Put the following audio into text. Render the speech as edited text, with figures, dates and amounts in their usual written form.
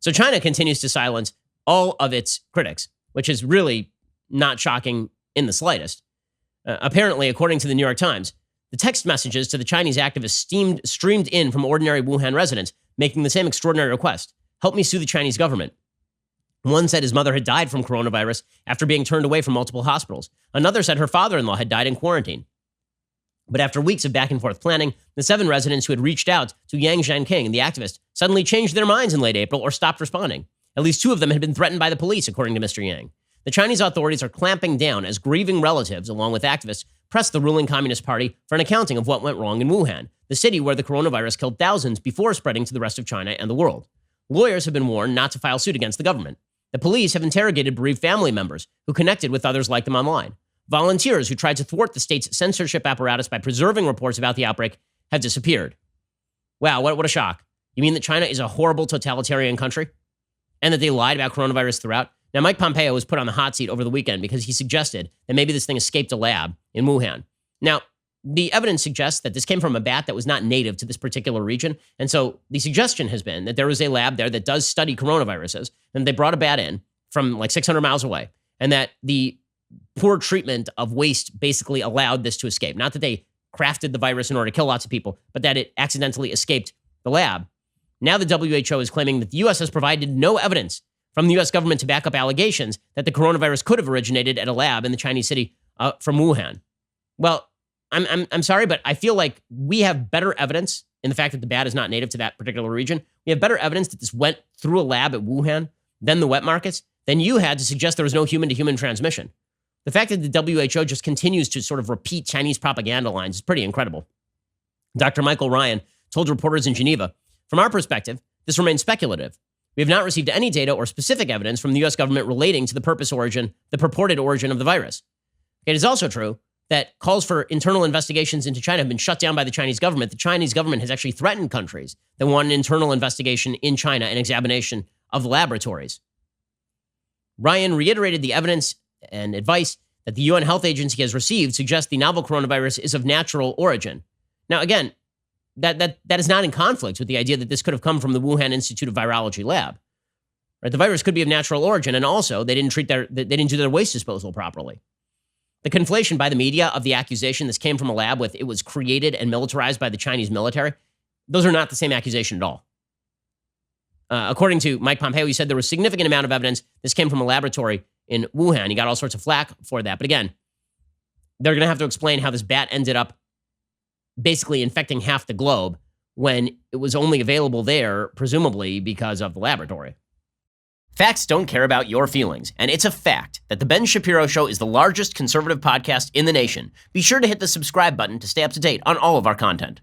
So China continues to silence all of its critics, which is really not shocking in the slightest. Apparently, according to the New York Times, the text messages to the Chinese activists streamed in from ordinary Wuhan residents, making the same extraordinary request: help me sue the Chinese government. One said his mother had died from coronavirus after being turned away from multiple hospitals. Another said her father-in-law had died in quarantine. But after weeks of back and forth planning, the 7 residents who had reached out to Yang Zhanking, the activist, suddenly changed their minds in late April or stopped responding. At least 2 of them had been threatened by the police, according to Mr. Yang. The Chinese authorities are clamping down as grieving relatives, along with activists, press the ruling Communist Party for an accounting of what went wrong in Wuhan, the city where the coronavirus killed thousands before spreading to the rest of China and the world. Lawyers have been warned not to file suit against the government. The police have interrogated bereaved family members who connected with others like them online. Volunteers who tried to thwart the state's censorship apparatus by preserving reports about the outbreak have disappeared. Wow, what a shock. You mean that China is a horrible totalitarian country? And that they lied about coronavirus throughout? Now, Mike Pompeo was put on the hot seat over the weekend because he suggested that maybe this thing escaped a lab in Wuhan. Now, the evidence suggests that this came from a bat that was not native to this particular region. And so the suggestion has been that there was a lab there that does study coronaviruses, and they brought a bat in from like 600 miles away, and that the poor treatment of waste basically allowed this to escape. Not that they crafted the virus in order to kill lots of people, but that it accidentally escaped the lab. Now the WHO is claiming that the U.S. has provided no evidence from the U.S. government to back up allegations that the coronavirus could have originated at a lab in the Chinese city from Wuhan. Well, I'm sorry, but I feel like we have better evidence in the fact that the bat is not native to that particular region. We have better evidence that this went through a lab at Wuhan than the wet markets, than you had to suggest there was no human-to-human transmission. The fact that the WHO just continues to sort of repeat Chinese propaganda lines is pretty incredible. Dr. Michael Ryan told reporters in Geneva, from our perspective, this remains speculative. We have not received any data or specific evidence from the U.S. government relating to the purported origin of the virus. It is also true that calls for internal investigations into China have been shut down by the Chinese government. The Chinese government has actually threatened countries that want an internal investigation in China and examination of the laboratories. Ryan reiterated the evidence and advice that the UN Health Agency has received suggests the novel coronavirus is of natural origin. Now, again, that is not in conflict with the idea that this could have come from the Wuhan Institute of Virology lab. Right? The virus could be of natural origin, and also they didn't do their waste disposal properly. The conflation by the media of the accusation this came from a lab with it was created and militarized by the Chinese military, those are not the same accusation at all. According to Mike Pompeo, he said there was a significant amount of evidence this came from a laboratory in Wuhan. He got all sorts of flack for that. But again, they're going to have to explain how this bat ended up basically infecting half the globe when it was only available there, presumably because of the laboratory. Facts don't care about your feelings, and it's a fact that The Ben Shapiro Show is the largest conservative podcast in the nation. Be sure to hit the subscribe button to stay up to date on all of our content.